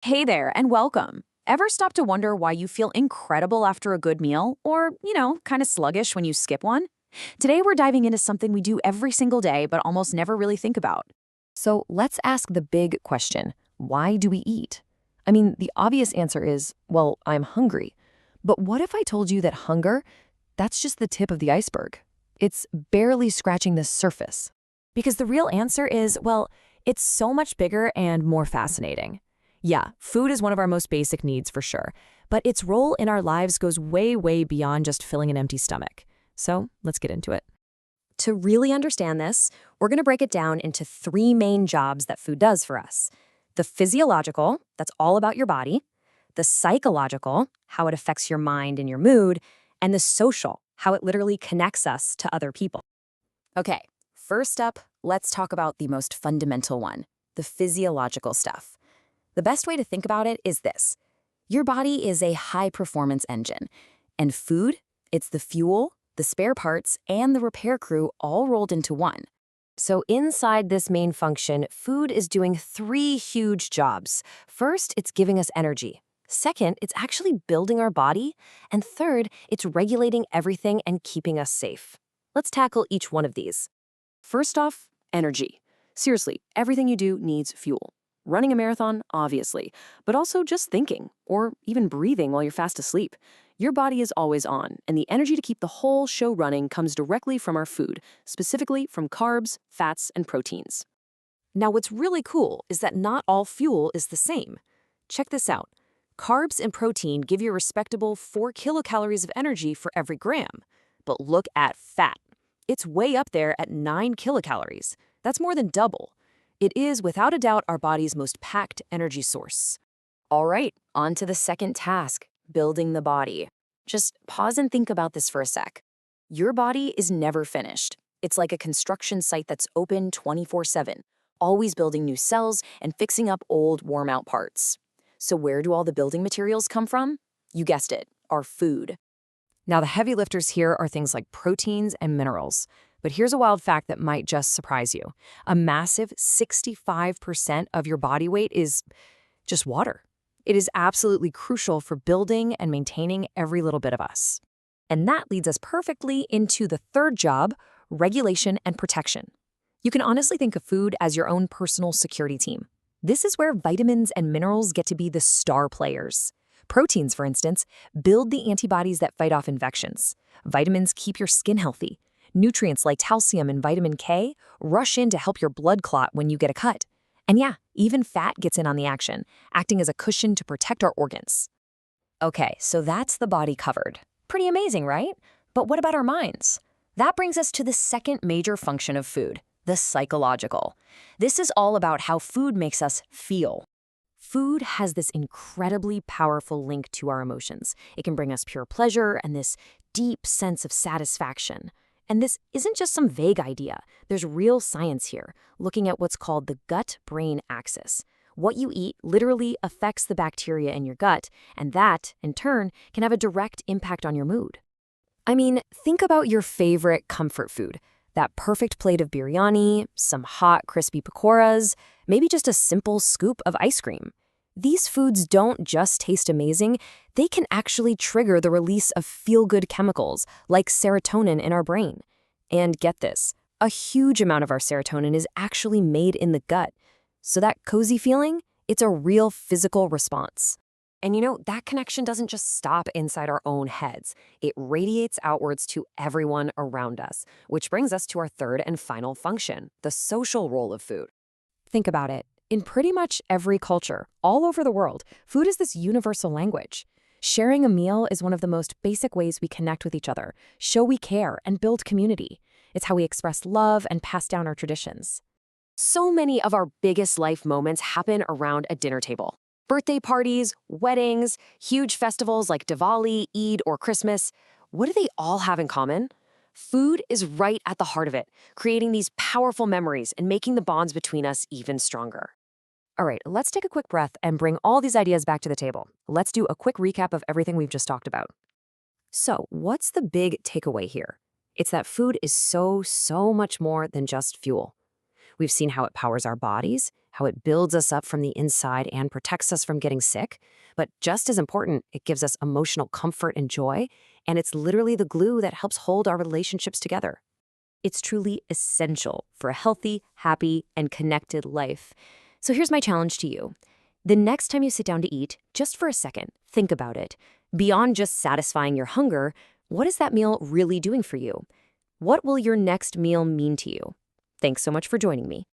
Hey there, and welcome. Ever stop to wonder why you feel incredible after a good meal, or, kind of sluggish when you skip one? Today, we're diving into something we do every single day but almost never really think about. So let's ask the big question. Why do we eat? I mean, the obvious answer is, well, I'm hungry. But what if I told you that hunger, that's just the tip of the iceberg? It's barely scratching the surface. Because the real answer is, well, it's so much bigger and more fascinating. Yeah, food is one of our most basic needs for sure, but its role in our lives goes way, way beyond just filling an empty stomach. So let's get into it. To really understand this, we're going to break it down into three main jobs that food does for us. The physiological, that's all about your body. The psychological, how it affects your mind and your mood. And the social, how it literally connects us to other people. Okay, first up, let's talk about the most fundamental one, the physiological stuff. The best way to think about it is this. Your body is a high-performance engine, and food, it's the fuel, the spare parts, and the repair crew all rolled into one. So inside this main function, food is doing three huge jobs. First, it's giving us energy. Second, it's actually building our body. And third, it's regulating everything and keeping us safe. Let's tackle each one of these. First off, energy. Seriously, everything you do needs fuel. Running a marathon, obviously, but also just thinking, or even breathing while you're fast asleep. Your body is always on, and the energy to keep the whole show running comes directly from our food, specifically from carbs, fats, and proteins. Now, what's really cool is that not all fuel is the same. Check this out. Carbs and protein give you a respectable 4 kilocalories of energy for every gram. But look at fat. It's way up there at 9 kilocalories. That's more than double. It is, without a doubt, our body's most packed energy source. All right, on to the second task, building the body. Just pause and think about this for a sec. Your body is never finished. It's like a construction site that's open 24/7, always building new cells and fixing up old, worn-out parts. So where do all the building materials come from? You guessed it, our food. Now, the heavy lifters here are things like proteins and minerals. But here's a wild fact that might just surprise you. A massive 65% of your body weight is just water. It is absolutely crucial for building and maintaining every little bit of us. And that leads us perfectly into the third job, regulation and protection. You can honestly think of food as your own personal security team. This is where vitamins and minerals get to be the star players. Proteins, for instance, build the antibodies that fight off infections. Vitamins keep your skin healthy. Nutrients like calcium and vitamin K rush in to help your blood clot when you get a cut. And yeah, even fat gets in on the action, acting as a cushion to protect our organs. Okay, so that's the body covered. Pretty amazing, right? But what about our minds? That brings us to the second major function of food, the psychological. This is all about how food makes us feel. Food has this incredibly powerful link to our emotions. It can bring us pure pleasure and this deep sense of satisfaction. And this isn't just some vague idea. There's real science here, looking at what's called the gut-brain axis. What you eat literally affects the bacteria in your gut, and that, in turn, can have a direct impact on your mood. I mean, think about your favorite comfort food. That perfect plate of biryani, some hot, crispy pakoras, maybe just a simple scoop of ice cream. These foods don't just taste amazing, they can actually trigger the release of feel-good chemicals like serotonin in our brain. And get this, a huge amount of our serotonin is actually made in the gut. So that cozy feeling, it's a real physical response. And that connection doesn't just stop inside our own heads. It radiates outwards to everyone around us, which brings us to our third and final function, the social role of food. Think about it. In pretty much every culture, all over the world, food is this universal language. Sharing a meal is one of the most basic ways we connect with each other, show we care, and build community. It's how we express love and pass down our traditions. So many of our biggest life moments happen around a dinner table. Birthday parties, weddings, huge festivals like Diwali, Eid, or Christmas. What do they all have in common? Food is right at the heart of it, creating these powerful memories and making the bonds between us even stronger. All right, let's take a quick breath and bring all these ideas back to the table. Let's do a quick recap of everything we've just talked about. So, what's the big takeaway here? It's that food is so much more than just fuel. We've seen how it powers our bodies, how it builds us up from the inside and protects us from getting sick. But just as important, it gives us emotional comfort and joy, and it's literally the glue that helps hold our relationships together. It's truly essential for a healthy, happy, and connected life. So here's my challenge to you. The next time you sit down to eat, just for a second, think about it. Beyond just satisfying your hunger, what is that meal really doing for you? What will your next meal mean to you? Thanks so much for joining me.